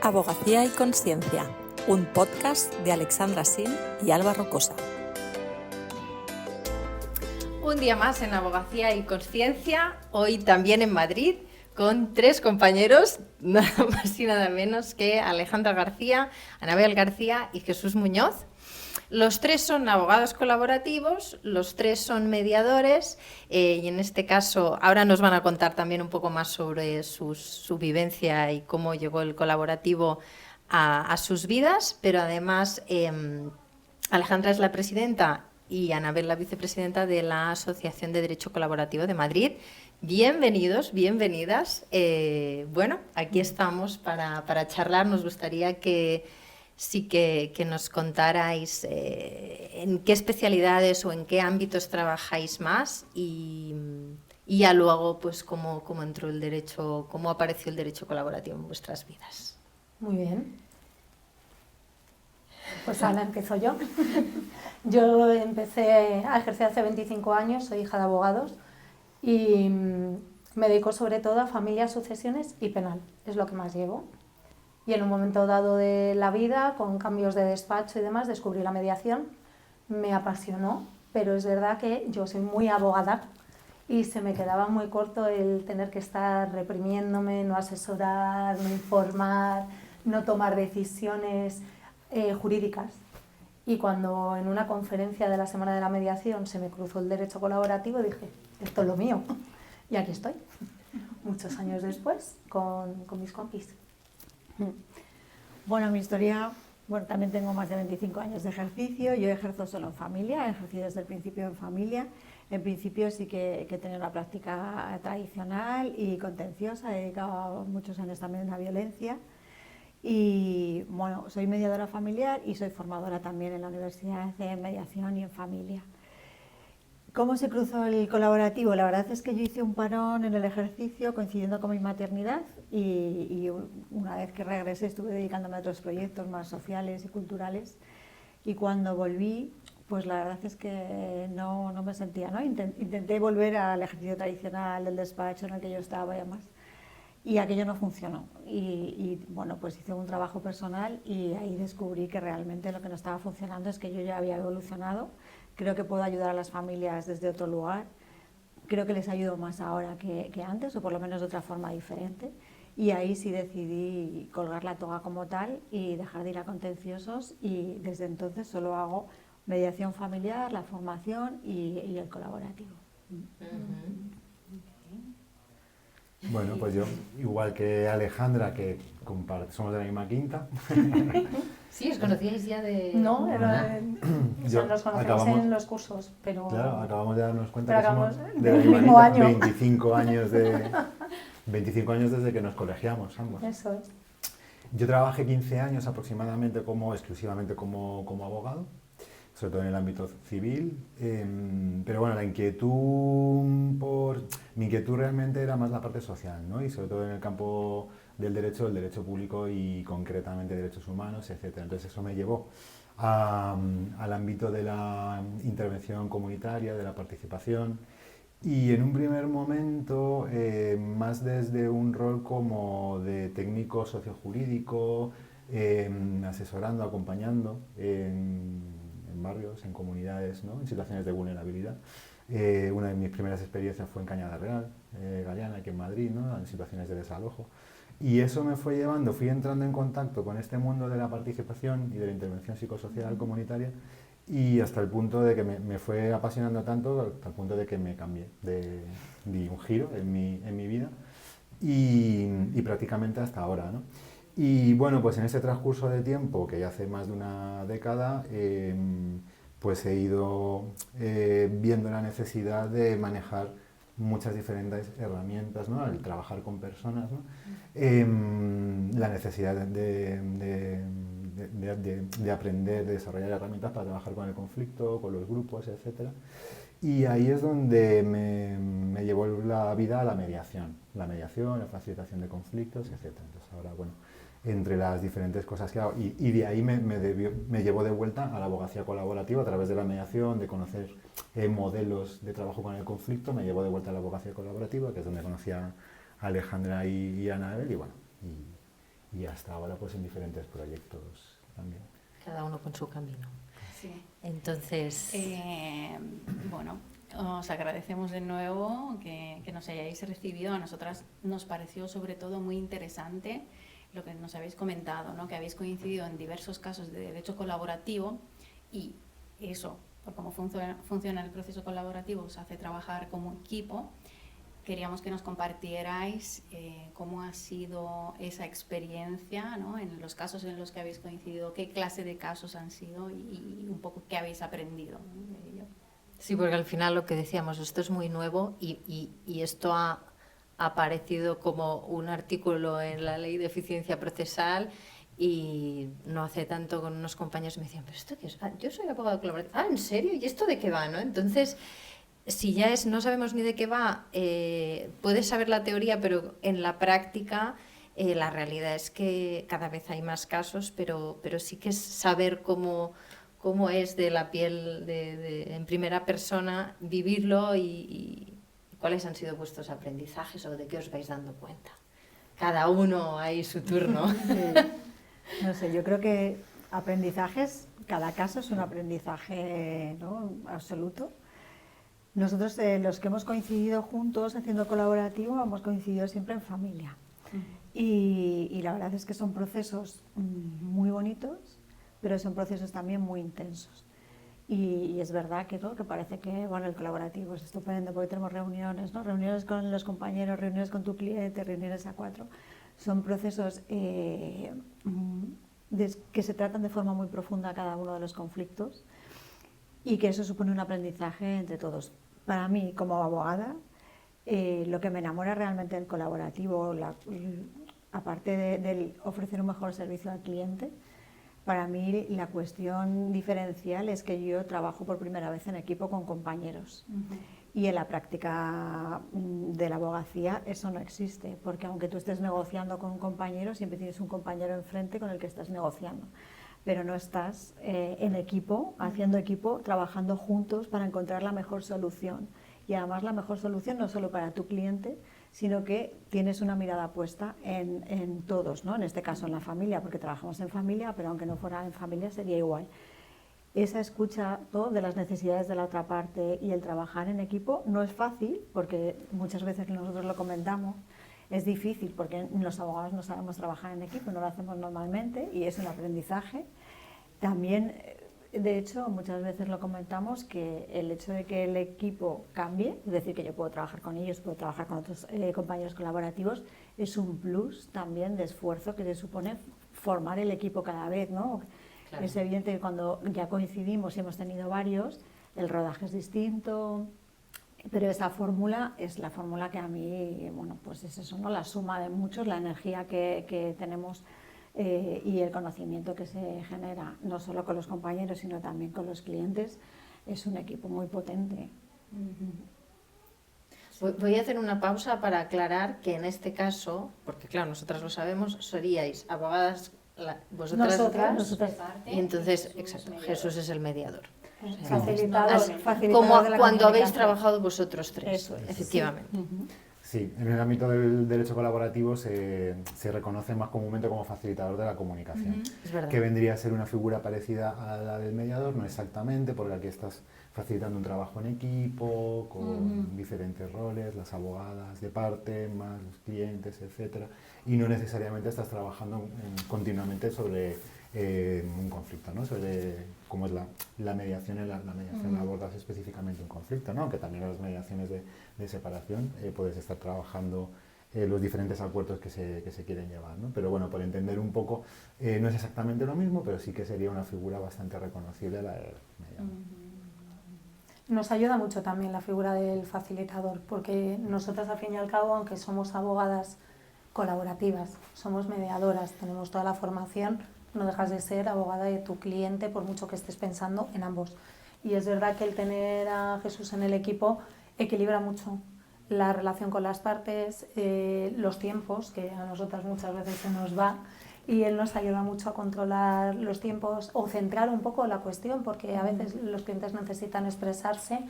Abogacía y Consciencia, un podcast de Alexandra Sin y Alba Rocosa. Un día más en Abogacía y Consciencia, hoy también en Madrid, con tres compañeros, nada más y nada menos que Alejandra García, Anabel García y Jesús Muñoz. Los tres son abogados colaborativos, los tres son mediadores y en este caso ahora nos van a contar también un poco más sobre su vivencia y cómo llegó el colaborativo a sus vidas, pero además Alejandra es la presidenta y Anabel la vicepresidenta de la Asociación de Derecho Colaborativo de Madrid. Bienvenidos, bienvenidas. Bueno, aquí estamos para charlar. Nos gustaría que nos contarais en qué especialidades o en qué ámbitos trabajáis más y ya luego pues cómo entró el derecho, cómo apareció el derecho colaborativo en vuestras vidas. Muy bien. Pues ahora empiezo yo. Yo empecé a ejercer hace 25 años, soy hija de abogados y me dedico sobre todo a familias, sucesiones y penal, es lo que más llevo. Y en un momento dado de la vida, con cambios de despacho y demás, descubrí la mediación, me apasionó, pero es verdad que yo soy muy abogada y se me quedaba muy corto el tener que estar reprimiéndome, no asesorar, no informar, no tomar decisiones jurídicas. Y cuando en una conferencia de la Semana de la Mediación se me cruzó el derecho colaborativo, dije, esto es lo mío. Y aquí estoy, muchos años después, con mis compis. Bueno, mi historia, también tengo más de 25 años de ejercicio. Yo ejerzo solo en familia, he ejercido desde el principio en familia. En principio sí que he tenido una práctica tradicional y contenciosa, he dedicado muchos años también a la violencia. Y bueno, soy mediadora familiar y soy formadora también en la Universidad de Mediación y en Familia. ¿Cómo se cruzó el colaborativo? La verdad es que yo hice un parón en el ejercicio coincidiendo con mi maternidad y una vez que regresé estuve dedicándome a otros proyectos más sociales y culturales y cuando volví, pues la verdad es que no me sentía, ¿no? Intenté volver al ejercicio tradicional del despacho en el que yo estaba y demás. Y aquello no funcionó y bueno, pues hice un trabajo personal y ahí descubrí que realmente lo que no estaba funcionando es que yo ya había evolucionado. Creo que puedo ayudar a las familias desde otro lugar, creo que les ayudo más ahora que antes o por lo menos de otra forma diferente y ahí sí decidí colgar la toga como tal y dejar de ir a contenciosos y desde entonces solo hago mediación familiar, la formación y el colaborativo. Bueno, pues yo, igual que Alejandra, que somos de la misma quinta. Sí, ¿os conocíais ya de...? No, nos conocemos en los cursos, pero... Claro, acabamos de darnos cuenta que somos del mismo año. 25 años desde que nos colegiamos ambos. Eso es. Yo trabajé 15 años aproximadamente exclusivamente como abogado, sobre todo en el ámbito civil, pero bueno, mi inquietud realmente era más la parte social, ¿no? Y sobre todo en el campo del derecho, el derecho público y concretamente derechos humanos, etc. Entonces eso me llevó al ámbito de la intervención comunitaria, de la participación y en un primer momento más desde un rol como de técnico sociojurídico, asesorando, acompañando en barrios, en comunidades, ¿no? En situaciones de vulnerabilidad. Una de mis primeras experiencias fue en Cañada Real, Galeana, aquí en Madrid, ¿no? En situaciones de desalojo. Y eso me fue llevando, fui entrando en contacto con este mundo de la participación y de la intervención psicosocial comunitaria y hasta el punto de que me fue apasionando tanto, hasta el punto de que me cambié, di un giro en mi vida y prácticamente hasta ahora, ¿no? Y bueno, pues en ese transcurso de tiempo, que ya hace más de una década, pues he ido viendo la necesidad de manejar muchas diferentes herramientas, ¿no? El trabajar con personas, ¿no? La necesidad de aprender, de desarrollar herramientas para trabajar con el conflicto, con los grupos, etc. Y ahí es donde me llevó la vida a la mediación, la facilitación de conflictos, etc. Entonces ahora, bueno, entre las diferentes cosas que hago. Y de ahí me llevó de vuelta a la abogacía colaborativa a través de la mediación, de conocer modelos de trabajo con el conflicto, me llevó de vuelta a la abogacía colaborativa, que es donde conocí a Alejandra y a Anabel, y bueno, y hasta ahora pues en diferentes proyectos también. Cada uno con su camino. Sí. Entonces, Bueno, os agradecemos de nuevo que nos hayáis recibido. A nosotras nos pareció sobre todo muy interesante lo que nos habéis comentado, ¿no? Que habéis coincidido en diversos casos de derecho colaborativo y eso, por cómo funciona el proceso colaborativo, os hace trabajar como equipo. Queríamos que nos compartierais cómo ha sido esa experiencia, ¿no? En los casos en los que habéis coincidido, qué clase de casos han sido y un poco qué habéis aprendido, ¿no? de ello. sí, porque al final lo que decíamos, esto es muy nuevo y esto ha aparecido como un artículo en la Ley de Eficiencia Procesal y no hace tanto con unos compañeros me decían, ¿pero esto qué es? Ah, yo soy abogado colaborativo. Ah, ¿en serio? ¿Y esto de qué va, no? Entonces, si ya no sabemos ni de qué va, puedes saber la teoría, pero en la práctica la realidad es que cada vez hay más casos, pero sí que es saber cómo es de la piel en primera persona, vivirlo y cuáles han sido vuestros aprendizajes o de qué os vais dando cuenta. Cada uno hay su turno. No sé, yo creo que aprendizajes, cada caso es un aprendizaje, ¿no? absoluto. Nosotros, los que hemos coincidido juntos haciendo colaborativo, hemos coincidido siempre en familia. Y la verdad es que son procesos muy bonitos, pero son procesos también muy intensos. Y es verdad que, ¿no? que parece que bueno, el colaborativo es estupendo porque tenemos reuniones, ¿no? Reuniones con los compañeros, reuniones con tu cliente, reuniones a 4. Son procesos que se tratan de forma muy profunda cada uno de los conflictos y que eso supone un aprendizaje entre todos. Para mí, como abogada, lo que me enamora realmente del colaborativo, aparte de ofrecer un mejor servicio al cliente, para mí la cuestión diferencial es que yo trabajo por primera vez en equipo con compañeros. Y en la práctica de la abogacía eso no existe, porque aunque tú estés negociando con un compañero, siempre tienes un compañero enfrente con el que estás negociando. Pero no estás en equipo, haciendo equipo, trabajando juntos para encontrar la mejor solución. Y además la mejor solución no solo para tu cliente, sino que tienes una mirada puesta en todos, ¿no? En este caso en la familia, porque trabajamos en familia, pero aunque no fuera en familia sería igual. Esa escucha de las necesidades de la otra parte y el trabajar en equipo no es fácil, porque muchas veces nosotros lo comentamos, es difícil porque los abogados no sabemos trabajar en equipo, no lo hacemos normalmente y es un aprendizaje. También, de hecho, muchas veces lo comentamos que el hecho de que el equipo cambie, es decir, que yo puedo trabajar con ellos, puedo trabajar con otros compañeros colaborativos, es un plus también de esfuerzo que se supone formar el equipo cada vez, ¿no? Claro. Es evidente que cuando ya coincidimos y hemos tenido varios, el rodaje es distinto, pero esa fórmula es la fórmula que a mí, bueno, pues es eso, ¿no? La suma de muchos, la energía que tenemos y el conocimiento que se genera, no solo con los compañeros, sino también con los clientes, es un equipo muy potente. Voy a hacer una pausa para aclarar que en este caso, porque claro, nosotras lo sabemos, seríais abogadas vosotras y entonces, exacto, Jesús es el mediador. Facilitador como de la cuando habéis comunicación. trabajado vosotros tres, Eso es. efectivamente. Sí, en el ámbito del derecho colaborativo se reconoce más comúnmente como facilitador de la comunicación, Es verdad. que vendría a ser una figura parecida a la del mediador, no exactamente, porque aquí estás facilitando un trabajo en equipo, con diferentes roles, las abogadas de parte, más los clientes, etcétera, y no necesariamente estás trabajando continuamente sobre un conflicto, ¿no? Sobre cómo es la mediación, la mediación abordas específicamente un conflicto, ¿no? Aunque también en las mediaciones de separación puedes estar trabajando los diferentes acuerdos que se quieren llevar, ¿no? Pero bueno, por entender un poco, no es exactamente lo mismo, pero sí que sería una figura bastante reconocible la del mediador. Nos ayuda mucho también la figura del facilitador, porque nosotras al fin y al cabo, aunque somos abogadas colaborativas, somos mediadoras, tenemos toda la formación, no dejas de ser abogada de tu cliente por mucho que estés pensando en ambos. Y es verdad que el tener a Jesús en el equipo equilibra mucho la relación con las partes, los tiempos, que a nosotras muchas veces se nos va, y él nos ayuda mucho a controlar los tiempos o centrar un poco la cuestión, porque a veces los clientes necesitan expresarse,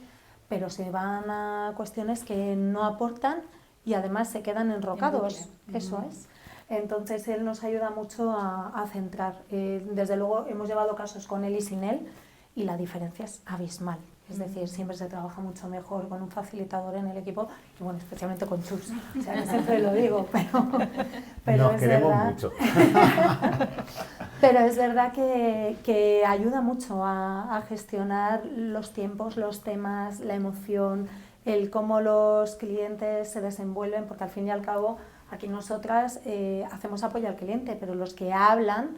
pero se van a cuestiones que no aportan y además se quedan enrocados. Eso es. Entonces él nos ayuda mucho a centrar. Desde luego hemos llevado casos con él y sin él y la diferencia es abismal. Es decir, siempre se trabaja mucho mejor con un facilitador en el equipo y bueno, especialmente con Chus. O sea, siempre lo digo, pero Nos es queremos verdad. mucho. Pero es verdad que ayuda mucho a gestionar los tiempos, los temas, la emoción, el cómo los clientes se desenvuelven, porque al fin y al cabo aquí nosotras hacemos apoyo al cliente, pero los que hablan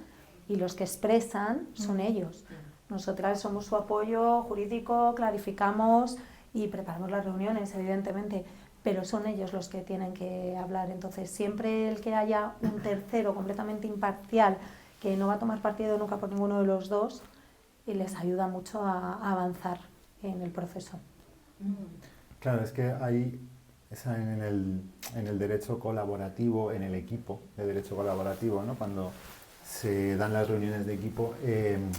y los que expresan son ellos. Nosotras somos su apoyo jurídico, clarificamos y preparamos las reuniones, evidentemente, pero son ellos los que tienen que hablar. Entonces, siempre el que haya un tercero completamente imparcial, que no va a tomar partido nunca por ninguno de los dos, y les ayuda mucho a avanzar en el proceso. Claro, es que hay en el derecho colaborativo, en el equipo de derecho colaborativo, ¿no? Cuando se dan las reuniones de equipo,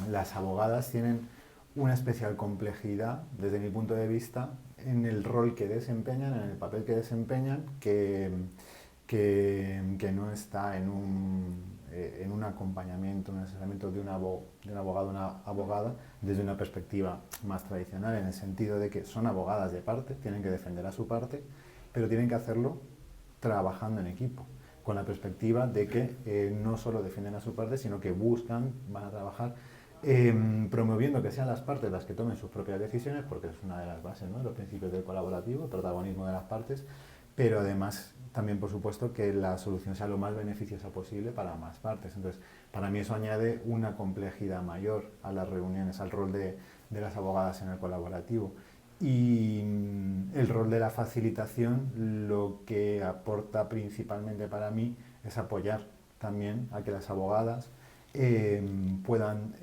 las abogadas tienen una especial complejidad, desde mi punto de vista, en el rol que desempeñan, en el papel que desempeñan, que no está en un acompañamiento, un asesoramiento de un abogado o una abogada desde una perspectiva más tradicional, en el sentido de que son abogadas de parte, tienen que defender a su parte, pero tienen que hacerlo trabajando en equipo, con la perspectiva de que no solo defienden a su parte, sino que van a trabajar promoviendo que sean las partes las que tomen sus propias decisiones, porque es una de las bases, ¿no?, de los principios del colaborativo, el protagonismo de las partes, pero además también, por supuesto, que la solución sea lo más beneficiosa posible para ambas partes. Entonces, para mí eso añade una complejidad mayor a las reuniones, al rol de las abogadas en el colaborativo. Y el rol de la facilitación lo que aporta principalmente para mí es apoyar también a que las abogadas puedan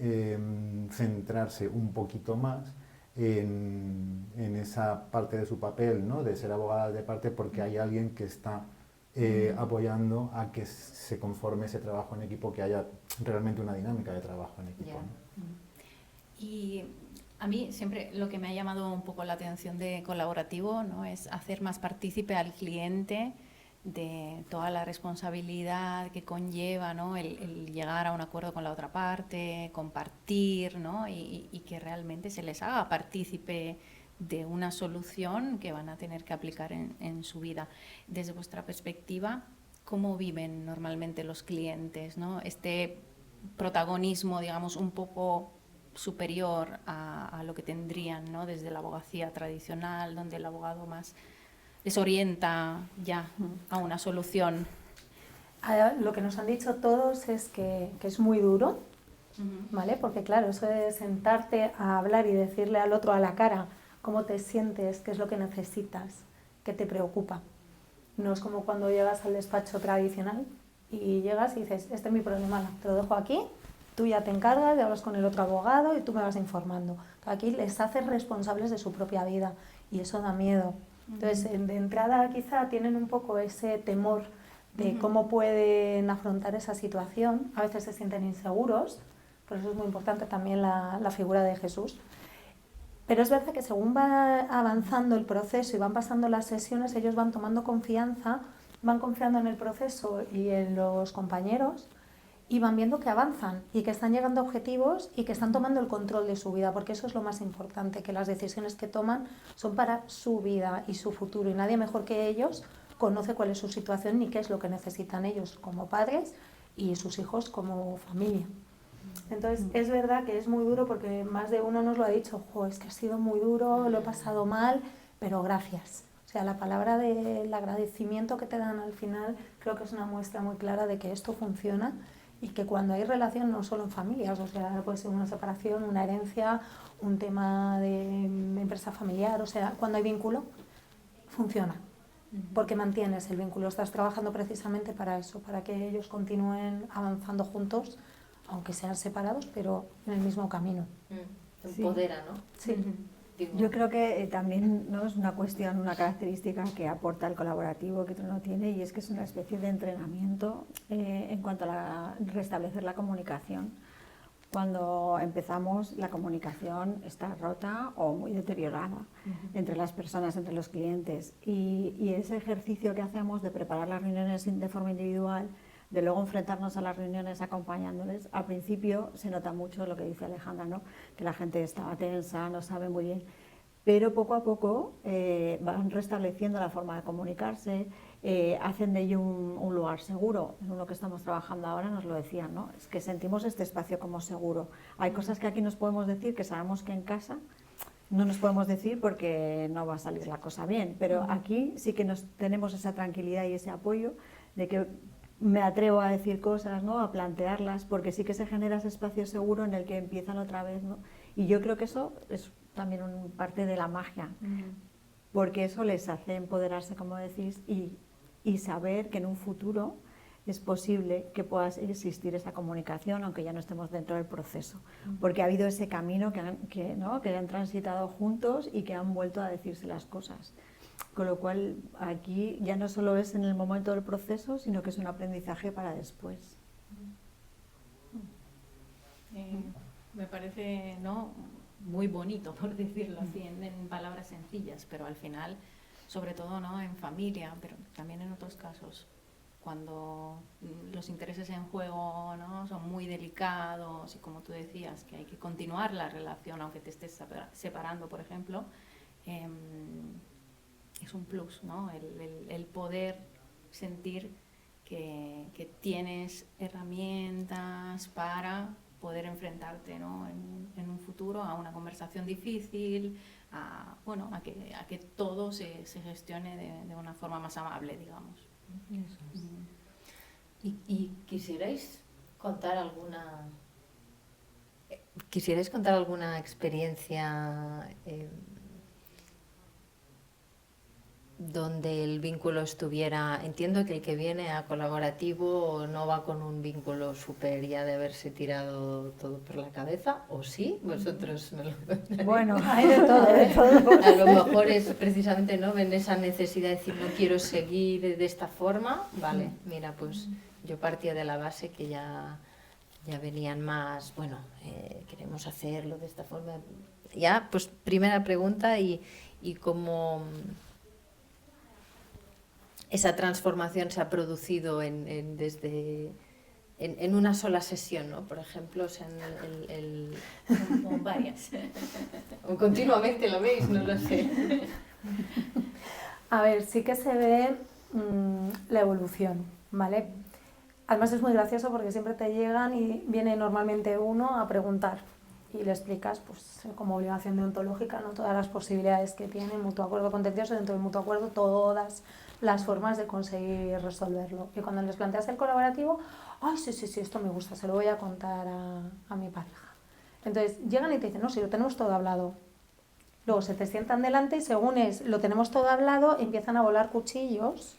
centrarse un poquito más en esa parte de su papel, ¿no?, de ser abogadas de parte, porque hay alguien que está apoyando a que se conforme ese trabajo en equipo, que haya realmente una dinámica de trabajo en equipo, ¿no? Y a mí siempre lo que me ha llamado un poco la atención de colaborativo, ¿no?, es hacer más partícipe al cliente de toda la responsabilidad que conlleva, ¿no?, el llegar a un acuerdo con la otra parte, compartir, ¿no?, y que realmente se les haga partícipe de una solución que van a tener que aplicar en su vida. Desde vuestra perspectiva, ¿cómo viven normalmente los clientes, ¿no?, este protagonismo, digamos, un poco superior a lo que tendrían, ¿no?, desde la abogacía tradicional, donde el abogado más les orienta ya a una solución? Lo que nos han dicho todos es que es muy duro, ¿vale? Porque claro, eso de sentarte a hablar y decirle al otro a la cara cómo te sientes, qué es lo que necesitas, qué te preocupa. No es como cuando llegas al despacho tradicional y llegas y dices, este es mi problema, te lo dejo aquí, tú ya te encargas, ya hablas con el otro abogado y tú me vas informando. Aquí les haces responsables de su propia vida y eso da miedo. Entonces, de entrada quizá tienen un poco ese temor de cómo pueden afrontar esa situación. A veces se sienten inseguros, por eso es muy importante también la figura de Jesús. Pero es verdad que según va avanzando el proceso y van pasando las sesiones, ellos van tomando confianza, van confiando en el proceso y en los compañeros y van viendo que avanzan y que están llegando a objetivos y que están tomando el control de su vida, porque eso es lo más importante, que las decisiones que toman son para su vida y su futuro y nadie mejor que ellos conoce cuál es su situación ni qué es lo que necesitan ellos como padres y sus hijos como familia. Entonces es verdad que es muy duro porque más de uno nos lo ha dicho, es que ha sido muy duro, lo he pasado mal, pero gracias. O sea, la palabra del agradecimiento que te dan al final creo que es una muestra muy clara de que esto funciona y que cuando hay relación, no solo en familias, o sea, puede ser una separación, una herencia, un tema de empresa familiar, o sea, cuando hay vínculo, funciona, porque mantienes el vínculo, estás trabajando precisamente para eso, para que ellos continúen avanzando juntos, aunque sean separados, pero en el mismo camino. Te empodera, ¿no? Sí. Yo creo que también, ¿no?, es una cuestión, una característica que aporta el colaborativo que otro no tiene, y es que es una especie de entrenamiento en cuanto a restablecer la comunicación. Cuando empezamos, la comunicación está rota o muy deteriorada entre las personas, entre los clientes, y ese ejercicio que hacemos de preparar las reuniones de forma individual de luego enfrentarnos a las reuniones acompañándoles. Al principio se nota mucho lo que dice Alejandra, ¿no? Que la gente estaba tensa, no sabe muy bien, pero poco a poco van restableciendo la forma de comunicarse, hacen de ello un lugar seguro. En uno que estamos trabajando ahora nos lo decían, ¿no? Es que sentimos este espacio como seguro. Hay cosas que aquí nos podemos decir que sabemos que en casa no nos podemos decir porque no va a salir la cosa bien, pero aquí sí que tenemos esa tranquilidad y ese apoyo de que me atrevo a decir cosas, ¿no? A plantearlas, porque sí que se genera ese espacio seguro en el que empiezan otra vez, ¿no? Y yo creo que eso es también parte de la magia, porque eso les hace empoderarse, como decís, y saber que en un futuro es posible que pueda existir esa comunicación, aunque ya no estemos dentro del proceso, porque ha habido ese camino que han transitado juntos y que han vuelto a decirse las cosas. Con lo cual, aquí ya no solo es en el momento del proceso, sino que es un aprendizaje para después. Me parece, ¿no?, muy bonito, por decirlo así, en palabras sencillas, pero al final, sobre todo, ¿no?, en familia, pero también en otros casos, cuando los intereses en juego, ¿no?, son muy delicados y, como tú decías, que hay que continuar la relación aunque te estés separando, por ejemplo, es un plus, ¿no? El poder sentir que tienes herramientas para poder enfrentarte, ¿no?, en un futuro a una conversación difícil, a que todo se gestione de una forma más amable, digamos. Eso es. ¿Y quisierais contar alguna experiencia donde el vínculo estuviera? Entiendo que el que viene a colaborativo no va con un vínculo súper ya de haberse tirado todo por la cabeza, ¿o sí? Vosotros me lo contaréis. Bueno, hay de todo, de todo. A lo mejor es precisamente, ¿no?, ven esa necesidad de decir no quiero seguir de esta forma. Vale, mira, pues yo partía de la base que ya venían más, bueno, queremos hacerlo de esta forma. Ya, pues primera pregunta y cómo esa transformación se ha producido desde una sola sesión, ¿no? Por ejemplo, o sea, O varias. o continuamente lo veis, no lo sé. A ver, sí que se ve la evolución, ¿vale? Además es muy gracioso porque siempre te llegan y viene normalmente uno a preguntar y le explicas, pues, como obligación deontológica, ¿no?, todas las posibilidades que tiene mutuo acuerdo contencioso, dentro del mutuo acuerdo todas las formas de conseguir resolverlo. Y cuando les planteas el colaborativo, ¡ay, sí, esto me gusta, se lo voy a contar a mi pareja! Entonces llegan y te dicen, no, sí, lo tenemos todo hablado. Luego se te sientan delante y según lo tenemos todo hablado, empiezan a volar cuchillos,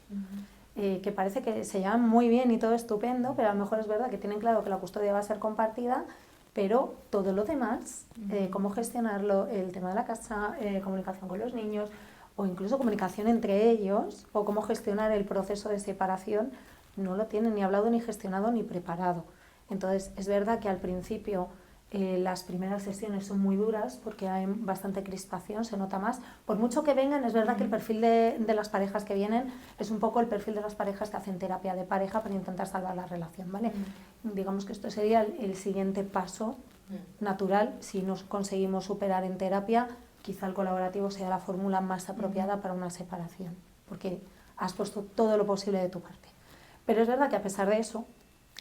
que parece que se llevan muy bien y todo estupendo, pero a lo mejor es verdad que tienen claro que la custodia va a ser compartida, pero todo lo demás, cómo gestionarlo, el tema de la casa, comunicación con los niños, o incluso comunicación entre ellos, o cómo gestionar el proceso de separación, no lo tienen ni hablado, ni gestionado, ni preparado. Entonces, es verdad que al principio las primeras sesiones son muy duras porque hay bastante crispación, se nota más. Por mucho que vengan, es verdad que el perfil de las parejas que vienen es un poco el perfil de las parejas que hacen terapia de pareja para intentar salvar la relación, ¿vale? Digamos que esto sería el siguiente paso natural. Si nos conseguimos superar en terapia, quizá el colaborativo sea la fórmula más apropiada para una separación, porque has puesto todo lo posible de tu parte. Pero es verdad que a pesar de eso,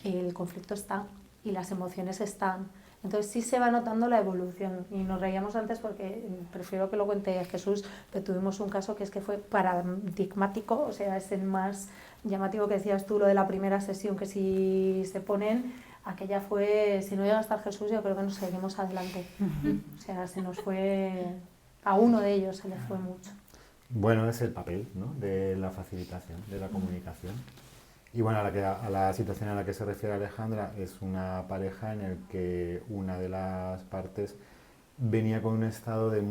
el conflicto está y las emociones están. Entonces sí se va notando la evolución. Y nos reíamos antes porque prefiero que lo cuente Jesús, pero tuvimos un caso que es que fue paradigmático, o sea, es el más llamativo que decías tú, lo de la primera sesión, que si se ponen, aquella fue, si no llega a estar Jesús, yo creo que nos seguimos adelante. O sea, se nos fue, a uno de ellos se le fue mucho. Bueno, es el papel, ¿no?, de la facilitación, de la comunicación. Y bueno, a la situación a la que se refiere Alejandra es una pareja en el que una de las partes venía con un estado de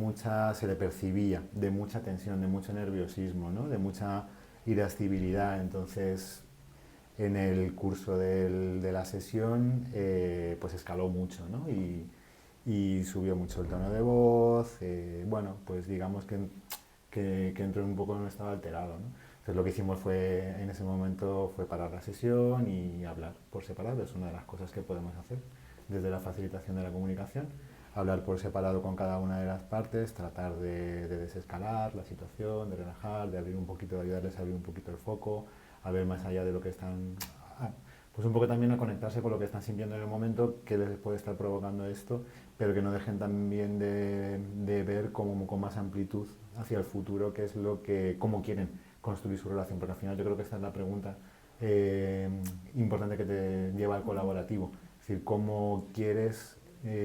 se le percibía, de mucha tensión, de mucho nerviosismo, ¿no?, de mucha irascibilidad. Entonces, en el curso de la sesión, pues escaló mucho, ¿no?, y subió mucho el tono de voz, bueno, pues digamos que entró un poco en un estado alterado, ¿no? Entonces lo que hicimos fue, en ese momento, fue parar la sesión y hablar por separado. Es una de las cosas que podemos hacer desde la facilitación de la comunicación. Hablar por separado con cada una de las partes, tratar de desescalar la situación, de relajar, de abrir un poquito, de ayudarles a abrir un poquito el foco, a ver más allá de lo que están... Pues un poco también a conectarse con lo que están sintiendo en el momento, que les puede estar provocando esto, pero que no dejen también de ver como con más amplitud hacia el futuro, qué es lo que, cómo quieren construir su relación, porque al final yo creo que esta es la pregunta importante que te lleva al colaborativo, es decir, cómo quieres,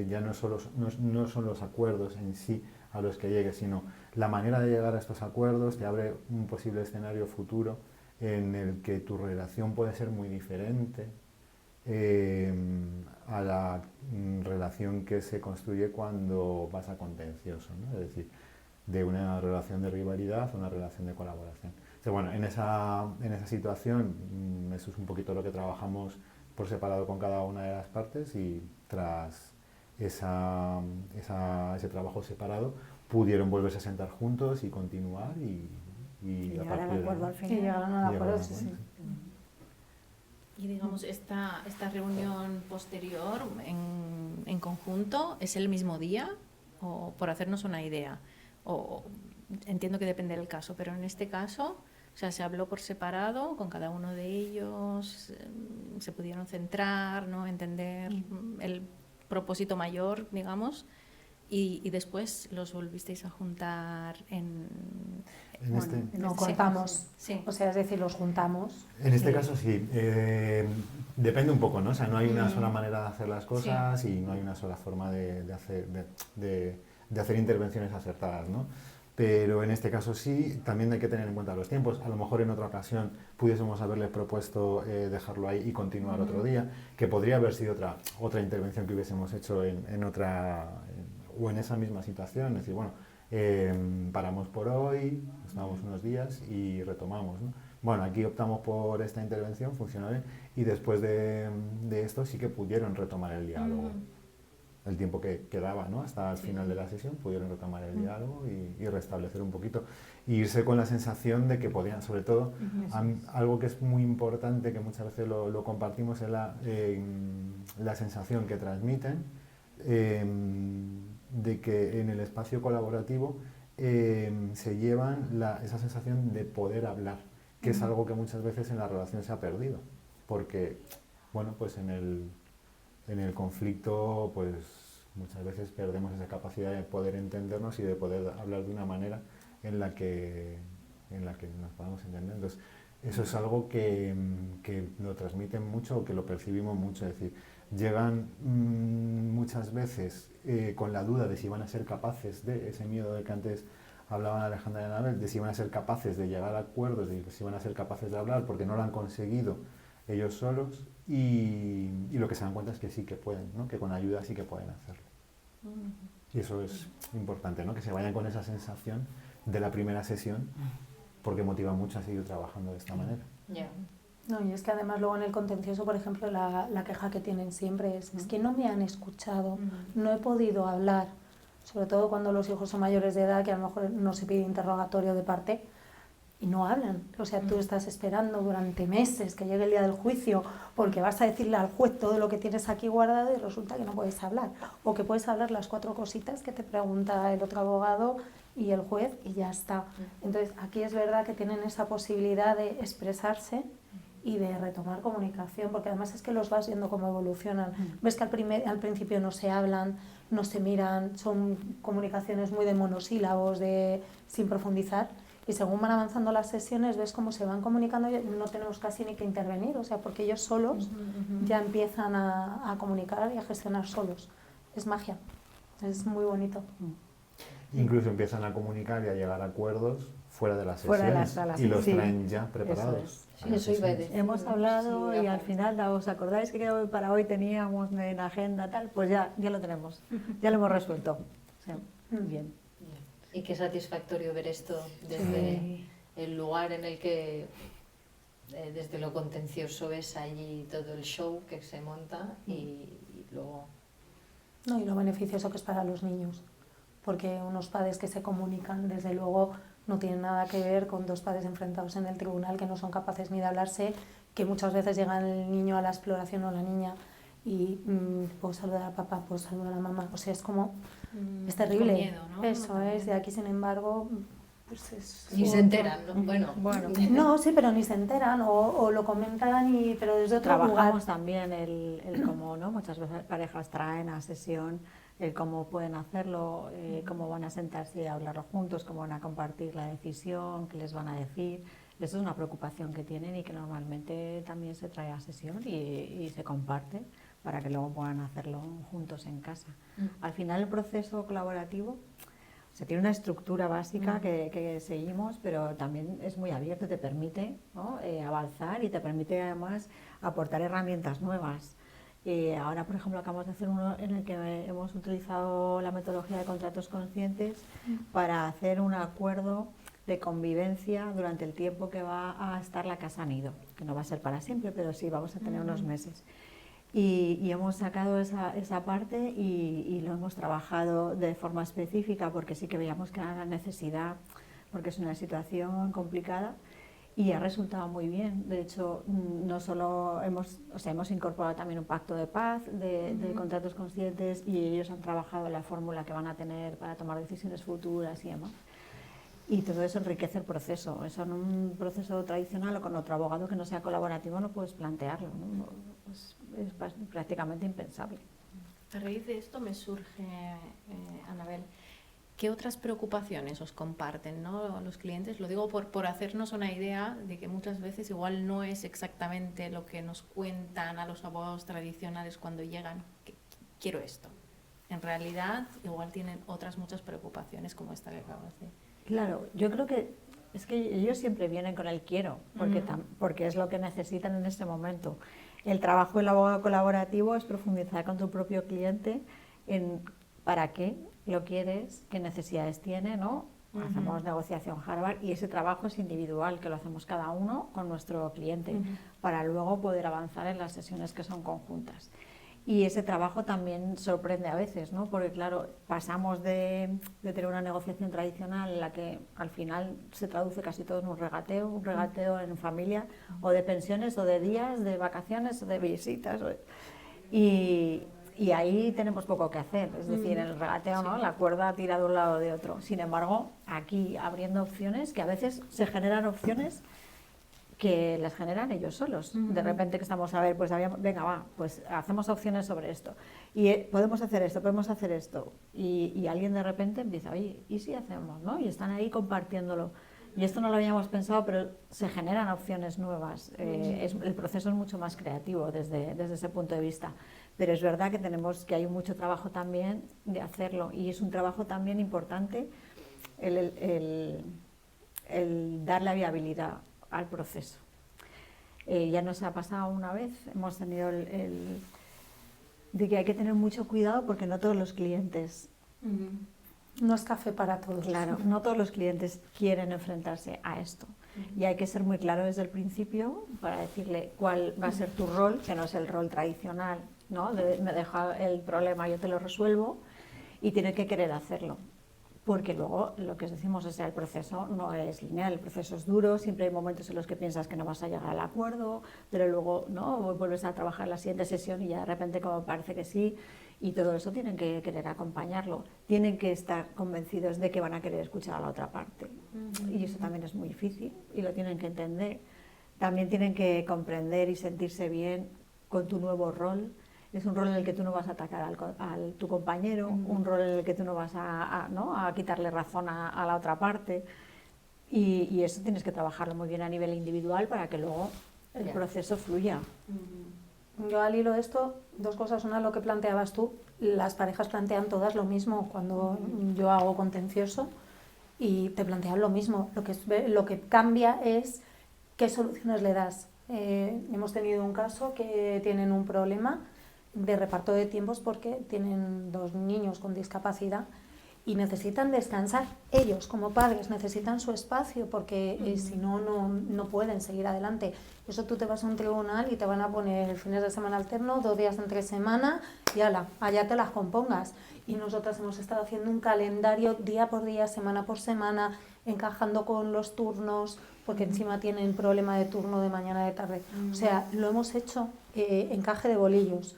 ya no son los acuerdos en sí a los que llegues, sino la manera de llegar a estos acuerdos te abre un posible escenario futuro en el que tu relación puede ser muy diferente a la relación que se construye cuando vas a contencioso, ¿no? Es decir, de una relación de rivalidad a una relación de colaboración. Entonces, bueno, en esa situación, eso es un poquito lo que trabajamos por separado con cada una de las partes, y tras ese trabajo separado pudieron volverse a sentar juntos y continuar y llegar al acuerdo al Y final. llegaron al acuerdo, sí, sí. Y digamos, esta reunión posterior en conjunto, ¿es el mismo día? O por hacernos una idea. O entiendo que depende del caso, pero en este caso, o sea, se habló por separado con cada uno de ellos, se pudieron centrar, ¿no? Entender el propósito mayor, digamos, y después los volvisteis a juntar No contamos, Sí. o sea, es decir, los juntamos. En este caso sí, depende un poco, ¿no? O sea, no hay una sola manera de hacer las cosas y no hay una sola forma de hacer intervenciones acertadas, ¿no? Pero en este caso sí, también hay que tener en cuenta los tiempos. A lo mejor en otra ocasión pudiésemos haberles propuesto dejarlo ahí y continuar otro día, que podría haber sido otra intervención que hubiésemos hecho en otra, o en esa misma situación. Es decir, bueno, paramos por hoy, nos damos unos días y retomamos, ¿no? Bueno, aquí optamos por esta intervención, funcionó bien, y después de esto sí que pudieron retomar el diálogo. El tiempo que quedaba, ¿no? Hasta el final de la sesión pudieron retomar el diálogo y restablecer un poquito. Y irse con la sensación de que podían, sobre todo, algo que es muy importante, que muchas veces lo compartimos, es la sensación que transmiten de que en el espacio colaborativo se llevan esa sensación de poder hablar, que es algo que muchas veces en la relación se ha perdido. Porque, bueno, pues en el conflicto, pues muchas veces perdemos esa capacidad de poder entendernos y de poder hablar de una manera en la que nos podamos entender. Entonces, eso es algo que lo transmiten mucho o que lo percibimos mucho. Es decir, llegan muchas veces con la duda de si van a ser capaces de ese miedo del que antes hablaban Alejandra y Anabel, de si van a ser capaces de llegar a acuerdos, de si van a ser capaces de hablar, porque no lo han conseguido ellos solos, y lo que se dan cuenta es que sí que pueden, ¿no? Que con ayuda sí que pueden hacerlo. Y eso es importante, ¿no? Que se vayan con esa sensación de la primera sesión, porque motiva mucho a seguir trabajando de esta manera. No, y es que además luego en el contencioso, por ejemplo, la queja que tienen siempre es que no me han escuchado, no he podido hablar, sobre todo cuando los hijos son mayores de edad, que a lo mejor no se pide interrogatorio de parte, y no hablan. O sea, tú estás esperando durante meses que llegue el día del juicio porque vas a decirle al juez todo lo que tienes aquí guardado y resulta que no puedes hablar. O que puedes hablar las 4 cositas que te pregunta el otro abogado y el juez y ya está. Entonces, aquí es verdad que tienen esa posibilidad de expresarse y de retomar comunicación, porque además es que los vas viendo cómo evolucionan. Ves que al principio no se hablan, no se miran, son comunicaciones muy de monosílabos, sin profundizar. Y según van avanzando las sesiones, ves cómo se van comunicando y no tenemos casi ni que intervenir, o sea, porque ellos solos ya empiezan a comunicar y a gestionar solos. Es magia, es muy bonito. Incluso empiezan a comunicar y a llegar a acuerdos fuera de las Fuera de las sesiones salas, y los sí. traen ya preparados. Eso iba a decir. Hemos hablado y al final, ¿os acordáis que para hoy teníamos en agenda tal? Pues ya lo tenemos, ya lo hemos resuelto. O sea, bien. Y qué satisfactorio ver esto desde el lugar en el que, desde lo contencioso, ves allí todo el show que se monta y luego... No, y lo beneficioso que es para los niños, porque unos padres que se comunican, desde luego, no tiene nada que ver con dos padres enfrentados en el tribunal que no son capaces ni de hablarse, que muchas veces llega el niño a la exploración o la niña y puedo saludar al papá, puedo saludar a la mamá, o sea, es como, es terrible. Con miedo, ¿no? Eso es, de aquí sin embargo, pues es... Ni se enteran, ¿no? Bueno, No, sí, pero ni se enteran o lo comentan, pero desde otro Trabajamos lugar. también el cómo, ¿no? Muchas veces parejas traen a sesión el cómo pueden hacerlo, cómo van a sentarse y hablarlo juntos, cómo van a compartir la decisión, qué les van a decir. Eso es una preocupación que tienen y que normalmente también se trae a sesión y se comparte para que luego puedan hacerlo juntos en casa. Al final el proceso colaborativo tiene una estructura básica que seguimos, pero también es muy abierto, te permite, ¿no? Avanzar y te permite además aportar herramientas nuevas. Ahora, por ejemplo, acabamos de hacer uno en el que hemos utilizado la metodología de contratos conscientes para hacer un acuerdo de convivencia durante el tiempo que va a estar la casa nido, que no va a ser para siempre, pero sí vamos a tener unos meses. Y hemos sacado esa parte y lo hemos trabajado de forma específica porque sí que veíamos que era la necesidad, porque es una situación complicada y ha resultado muy bien. De hecho, no solo hemos incorporado también un pacto de paz de contratos conscientes y ellos han trabajado la fórmula que van a tener para tomar decisiones futuras y demás. Y todo eso enriquece el proceso. Eso en un proceso tradicional o con otro abogado que no sea colaborativo no puedes plantearlo, ¿no? Es prácticamente impensable. A raíz de esto me surge, Anabel, ¿qué otras preocupaciones os comparten, ¿no? Los clientes? Lo digo por hacernos una idea de que muchas veces igual no es exactamente lo que nos cuentan a los abogados tradicionales cuando llegan, que quiero esto. En realidad igual tienen otras muchas preocupaciones como esta que acabas de... Claro, yo creo que es que ellos siempre vienen con el quiero, porque es lo que necesitan en este momento. El trabajo del abogado colaborativo es profundizar con tu propio cliente en para qué lo quieres, qué necesidades tiene, ¿no? Hacemos negociación Harvard y ese trabajo es individual, que lo hacemos cada uno con nuestro cliente, para luego poder avanzar en las sesiones que son conjuntas. Y ese trabajo también sorprende a veces, ¿no? Porque claro, pasamos de tener una negociación tradicional en la que al final se traduce casi todo en un regateo en familia, o de pensiones, o de días, de vacaciones, o de visitas. Y ahí tenemos poco que hacer, es decir, en el regateo, ¿no? La cuerda tira de un lado o de otro. Sin embargo, aquí abriendo opciones, que a veces se generan opciones que las generan ellos solos. De repente que estamos a ver, pues venga, va, pues hacemos opciones sobre esto. Y podemos hacer esto. Y alguien de repente empieza, oye, ¿y si hacemos? ¿No? Y están ahí compartiéndolo. Y esto no lo habíamos pensado, pero se generan opciones nuevas. El proceso es mucho más creativo desde ese punto de vista. Pero es verdad que hay mucho trabajo también de hacerlo. Y es un trabajo también importante el darle viabilidad al proceso. Ya nos ha pasado una vez, hemos tenido de que hay que tener mucho cuidado porque no todos los clientes... No es café para todos. Claro, no todos los clientes quieren enfrentarse a esto. Y hay que ser muy claro desde el principio para decirle cuál va a ser tu rol, que no es el rol tradicional, ¿no? Me deja el problema, yo te lo resuelvo, y tiene que querer hacerlo. Porque luego lo que decimos es que el proceso no es lineal, el proceso es duro, siempre hay momentos en los que piensas que no vas a llegar al acuerdo, pero luego no vuelves a trabajar la siguiente sesión y ya de repente como parece que sí, y todo eso tienen que querer acompañarlo, tienen que estar convencidos de que van a querer escuchar a la otra parte, y eso también es muy difícil y lo tienen que entender. También tienen que comprender y sentirse bien con tu nuevo rol. Es un rol en el que tú no vas a atacar a tu compañero, un rol en el que tú no vas a quitarle razón a la otra parte. Y eso tienes que trabajarlo muy bien a nivel individual para que luego el proceso fluya. Yo al hilo de esto, dos cosas. Una, lo que planteabas tú, las parejas plantean todas lo mismo cuando yo hago contencioso y te plantean lo mismo. Lo que cambia es qué soluciones le das. Hemos tenido un caso que tienen un problema de reparto de tiempos porque tienen 2 niños con discapacidad y necesitan descansar. Ellos como padres necesitan su espacio porque si no, no pueden seguir adelante. Eso tú te vas a un tribunal y te van a poner fines de semana alternos, 2 días entre semana y ala, allá te las compongas. Y nosotras hemos estado haciendo un calendario día por día, semana por semana, encajando con los turnos, porque encima tienen problema de turno de mañana, de tarde. O sea, lo hemos hecho encaje de bolillos.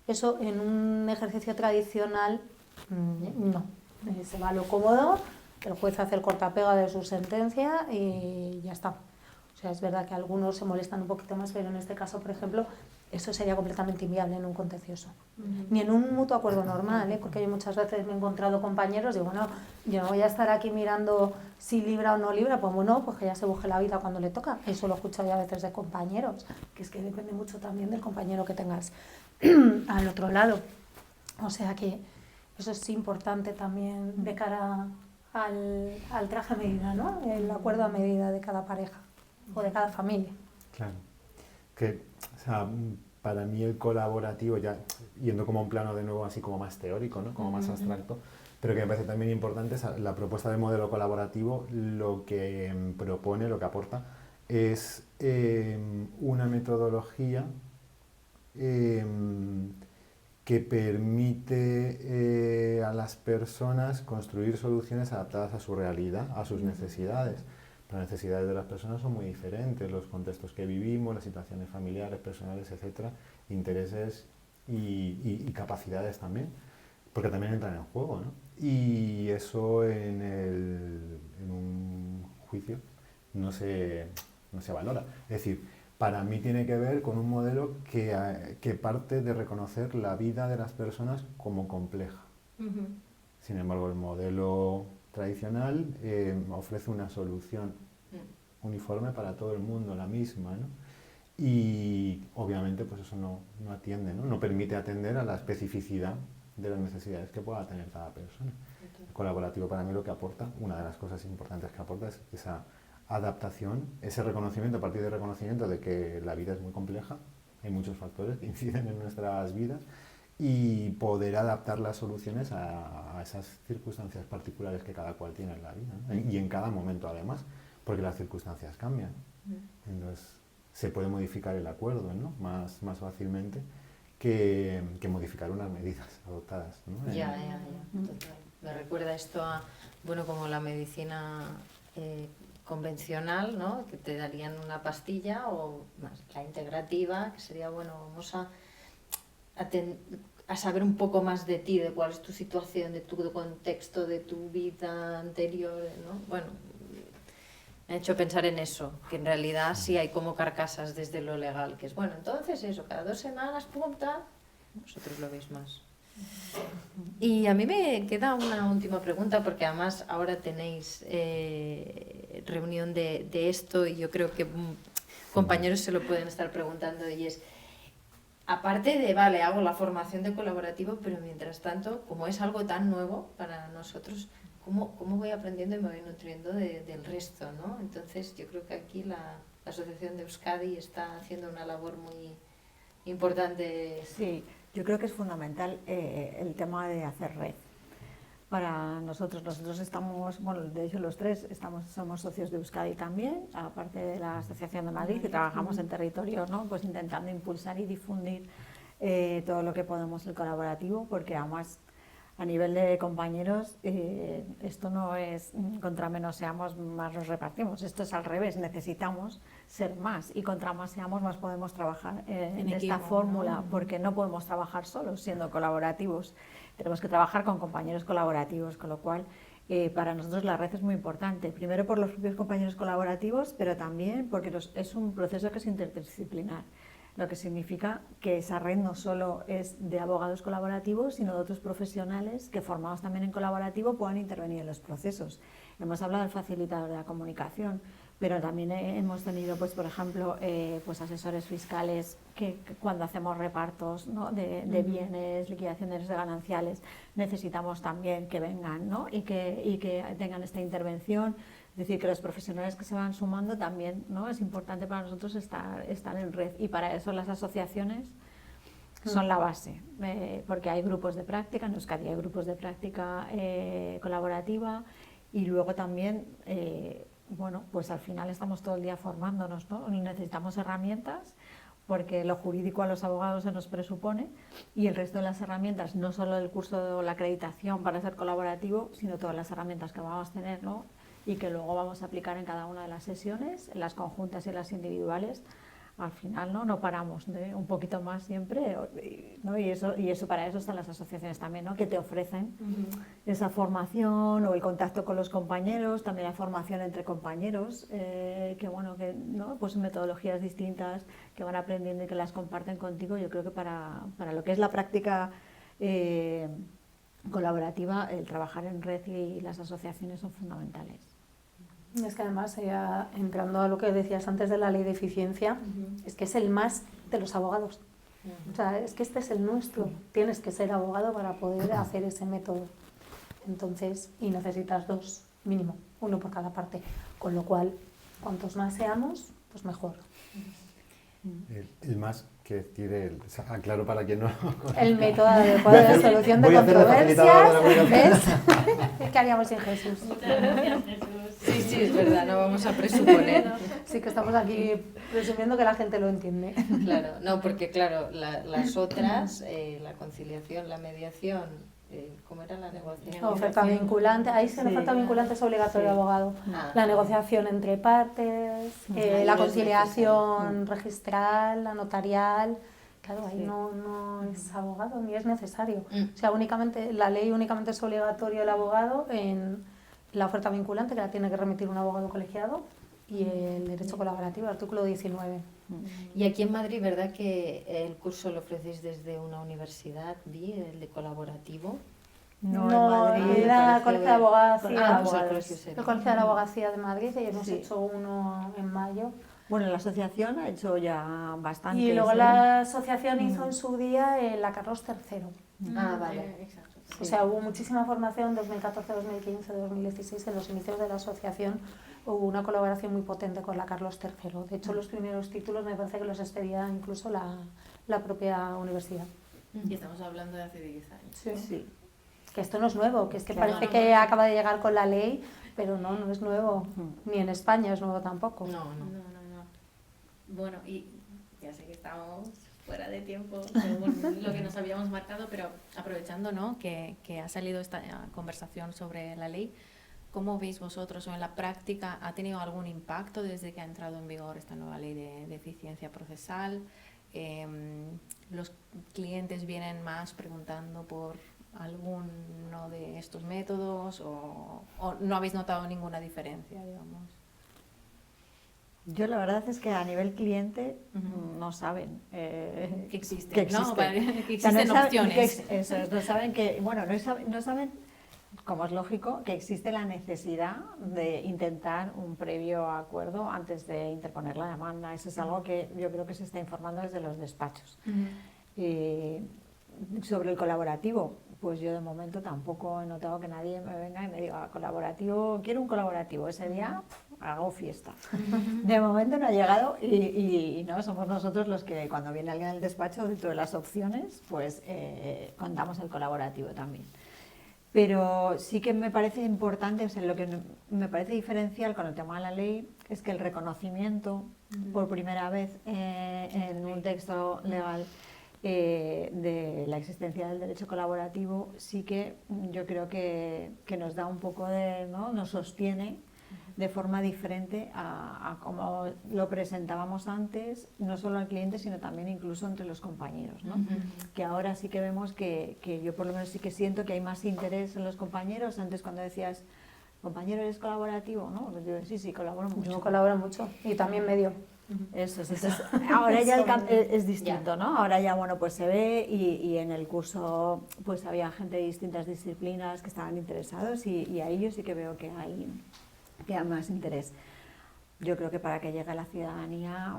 Eso en un ejercicio tradicional, no. Se va a lo cómodo, el juez hace el cortapega de su sentencia y ya está. O sea, es verdad que algunos se molestan un poquito más, pero en este caso, por ejemplo, eso sería completamente inviable en un contencioso. Ni en un mutuo acuerdo normal, porque yo muchas veces me he encontrado compañeros y digo, bueno, yo no voy a estar aquí mirando si libra o no libra, pues bueno, pues que ya se busque la vida cuando le toca. Eso lo he escuchado ya a veces de compañeros, que es que depende mucho también del compañero que tengas al otro lado. O sea que eso es importante también de cara al traje a medida, ¿no? El acuerdo a medida de cada pareja o de cada familia. Claro. Que, o sea, para mí el colaborativo, ya yendo como a un plano de nuevo así como más teórico, ¿no? Como más abstracto, pero que me parece también importante, es la propuesta del modelo colaborativo, lo que propone, lo que aporta, es una metodología que permite a las personas construir soluciones adaptadas a su realidad, a sus necesidades. Las necesidades de las personas son muy diferentes, los contextos que vivimos, las situaciones familiares, personales, etcétera, intereses y capacidades también, porque también entran en juego, ¿no? Y eso en un juicio no se valora. Es decir, para mí tiene que ver con un modelo que parte de reconocer la vida de las personas como compleja. Sin embargo, el modelo tradicional ofrece una solución uniforme para todo el mundo, la misma, ¿no? Y obviamente pues eso no atiende, ¿no? No permite atender a la especificidad de las necesidades que pueda tener cada persona. El colaborativo para mí lo que aporta, una de las cosas importantes que aporta es esa adaptación, ese reconocimiento, a partir del reconocimiento de que la vida es muy compleja, hay muchos factores que inciden en nuestras vidas, y poder adaptar las soluciones a esas circunstancias particulares que cada cual tiene en la vida, ¿no? Y en cada momento además, porque las circunstancias cambian. Entonces se puede modificar el acuerdo, ¿no? más fácilmente que modificar unas medidas adoptadas, ¿no? Ya, total. Me recuerda esto a, bueno, como la medicina convencional, ¿no? Que te darían una pastilla, o más la integrativa, que sería, bueno, vamos a saber un poco más de ti, de cuál es tu situación, de tu contexto, de tu vida anterior, ¿no? Bueno, me ha hecho pensar en eso, que en realidad sí hay como carcasas desde lo legal, que es, bueno, entonces eso, cada 2 semanas, punta, vosotros lo veis más. Y a mí me queda una última pregunta, porque además ahora tenéis reunión de esto, y yo creo que compañeros se lo pueden estar preguntando, y es, aparte de, vale, hago la formación de colaborativo, pero mientras tanto, como es algo tan nuevo para nosotros, ¿cómo voy aprendiendo y me voy nutriendo del resto, ¿no? Entonces yo creo que aquí la Asociación de Euskadi está haciendo una labor muy importante. Sí, yo creo que es fundamental el tema de hacer red. Para nosotros estamos, bueno, de hecho los tres somos socios de Euskadi también, aparte de la Asociación de Madrid, que trabajamos en territorio, ¿no? Pues intentando impulsar y difundir todo lo que podemos el colaborativo, porque además a nivel de compañeros esto no es contra menos seamos más nos repartimos, esto es al revés, necesitamos ser más, y contra más seamos más podemos trabajar en esta fórmula, ¿no? Porque no podemos trabajar solos siendo colaborativos, tenemos que trabajar con compañeros colaborativos, con lo cual para nosotros la red es muy importante, primero por los propios compañeros colaborativos, pero también porque es un proceso que es interdisciplinar, lo que significa que esa red no solo es de abogados colaborativos, sino de otros profesionales que, formados también en colaborativo, puedan intervenir en los procesos. Hemos hablado del facilitador de la comunicación, pero también hemos tenido, pues, por ejemplo, pues asesores fiscales que cuando hacemos repartos, ¿no? de bienes, liquidaciones de gananciales, necesitamos también que vengan, ¿no? y que tengan esta intervención. Es decir, que los profesionales que se van sumando también, ¿no? Es importante para nosotros estar en red, y para eso las asociaciones son la base, porque hay grupos de práctica, en Euskadi hay grupos de práctica colaborativa, y luego también, bueno, pues al final estamos todo el día formándonos, ¿no? Necesitamos herramientas, porque lo jurídico a los abogados se nos presupone, y el resto de las herramientas, no solo el curso o la acreditación para ser colaborativo, sino todas las herramientas que vamos a tener, ¿no? y que luego vamos a aplicar en cada una de las sesiones, en las conjuntas y en las individuales. Al final no paramos, ¿no? Un poquito más siempre, ¿no? Y eso para eso están las asociaciones también, ¿no? Que te ofrecen esa formación o el contacto con los compañeros, también la formación entre compañeros, que bueno, que ¿no? Pues metodologías distintas que van aprendiendo y que las comparten contigo. Yo creo que para lo que es la práctica colaborativa, el trabajar en red y las asociaciones son fundamentales. Es que además, entrando a lo que decías antes de la ley de eficiencia, es que es el más de los abogados. O sea, es que este es el nuestro. Tienes que ser abogado para poder hacer ese método. Entonces, y necesitas 2 mínimo, 1 por cada parte. Con lo cual, cuantos más seamos, pues mejor. El más que quiere, aclaro para quien no El método adecuado de solución de controversias. ¿Ves? ¿Qué haríamos sin Jesús? Sí, es verdad, no vamos a presuponer. Sí que estamos aquí presumiendo que la gente lo entiende. Claro, no, porque claro, las otras, la conciliación, la mediación, ¿cómo era la negociación? Oferta vinculante, ahí sí, la oferta vinculante es obligatorio de abogado. La negociación entre partes, la conciliación registral, la notarial. Claro, ahí no es abogado ni es necesario. O sea, la ley únicamente es obligatorio el abogado en la oferta vinculante, que la tiene que remitir un abogado colegiado, y el derecho colaborativo, artículo 19. Y aquí en Madrid, ¿verdad que el curso lo ofrecéis desde una universidad, el de colaborativo? No, en Madrid. la Colegio de Abogacía, pues el Colegio de la Abogacía de Madrid, y hemos hecho uno en mayo. Bueno, la asociación ha hecho ya bastante. Y luego la asociación hizo en su día la Carlos III. Vale. Exacto. O sea, hubo muchísima formación 2014, 2015, 2016. En los inicios de la asociación hubo una colaboración muy potente con la Carlos III. De hecho, los primeros títulos me parece que los expedía incluso la propia universidad. Y estamos hablando de hace 10 años. Sí. Que esto no es nuevo, que es que parece que acaba de llegar con la ley, pero no es nuevo. Ni en España es nuevo tampoco. No. Bueno, y ya sé que estamos fuera de tiempo según lo que nos habíamos marcado, pero aprovechando, ¿no?, que ha salido esta conversación sobre la ley, ¿cómo veis vosotros o en la práctica ha tenido algún impacto desde que ha entrado en vigor esta nueva ley de eficiencia procesal? ¿Los clientes vienen más preguntando por alguno de estos métodos o no habéis notado ninguna diferencia, digamos? Yo la verdad es que a nivel cliente no saben que existe, que existe. ¿no? Que existen O sea, no opciones. No saben que, bueno, no saben, como es lógico, que existe la necesidad de intentar un previo acuerdo antes de interponer la demanda. Eso es algo que yo creo que se está informando desde los despachos. Sobre el colaborativo, pues yo de momento tampoco he notado que nadie me venga y me diga colaborativo, quiero un colaborativo, ese día hago fiesta. De momento no ha llegado y no somos nosotros los que cuando viene alguien al despacho dentro de las opciones, pues contamos el colaborativo también. Pero sí que me parece importante, o sea, lo que me parece diferencial con el tema de la ley es que el reconocimiento por primera vez en un texto legal de la existencia del derecho colaborativo, sí que yo creo que nos da un poco de, ¿no?, nos sostiene de forma diferente a como lo presentábamos antes, no solo al cliente, sino también incluso entre los compañeros, ¿no? Que ahora sí que vemos que yo por lo menos sí que siento que hay más interés en los compañeros. Antes cuando decías, compañero, ¿eres colaborativo?, ¿no? Pues yo, sí, colaboro mucho. Yo colaboro mucho y también medio. Eso. Ahora ya es distinto, ¿no? Ahora ya, bueno, pues se ve y en el curso pues había gente de distintas disciplinas que estaban interesados y ahí yo sí que veo que hay más interés. Yo creo que para que llegue la ciudadanía,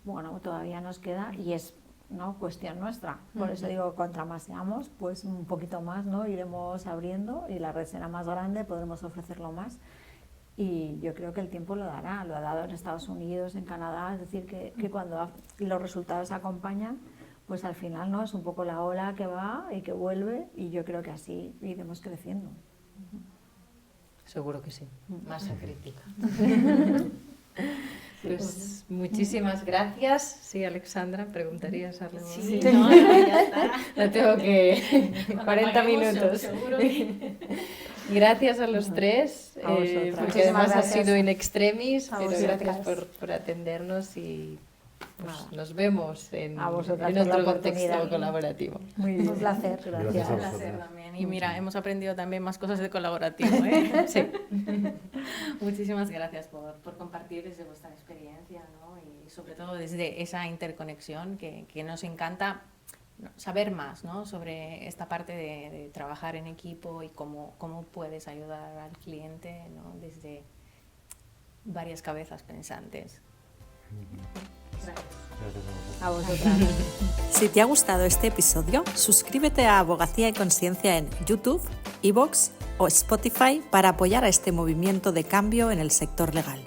bueno, todavía nos queda y es, ¿no?, cuestión nuestra. Por eso digo, contra más seamos, pues un poquito más, ¿no?, iremos abriendo y la red será más grande, podremos ofrecerlo más. Y yo creo que el tiempo lo dará, lo ha dado en Estados Unidos, en Canadá, es decir, que cuando los resultados acompañan, pues al final, ¿no?, es un poco la ola que va y que vuelve y yo creo que así iremos creciendo. Seguro que sí, masa crítica. Pues muchísimas gracias. Sí, Alexandra, ¿preguntarías algo? Sí, no, ya está. No tengo que... 40 minutos. Seguro que... Gracias a los tres, A vosotras. porque Muchísimas además ha gracias. sido in extremis, A pero vosotras. gracias por atendernos y pues, Nada. nos vemos en A vosotras en por la otro contexto oportunidad. colaborativo. Muy bien. Un placer. Gracias a Un placer vosotras. también. Y mira, hemos aprendido también más cosas de colaborativo. ¿eh? Sí. Muchísimas gracias por compartir desde vuestra experiencia, ¿no? Y sobre todo desde esa interconexión que nos encanta saber más, ¿no? Sobre esta parte de trabajar en equipo y cómo puedes ayudar al cliente, ¿no? Desde varias cabezas pensantes. Gracias. Gracias a vosotras. A vosotras. Si te ha gustado este episodio, suscríbete a Abogacía y Consciencia en YouTube, iVoox o Spotify para apoyar a este movimiento de cambio en el sector legal.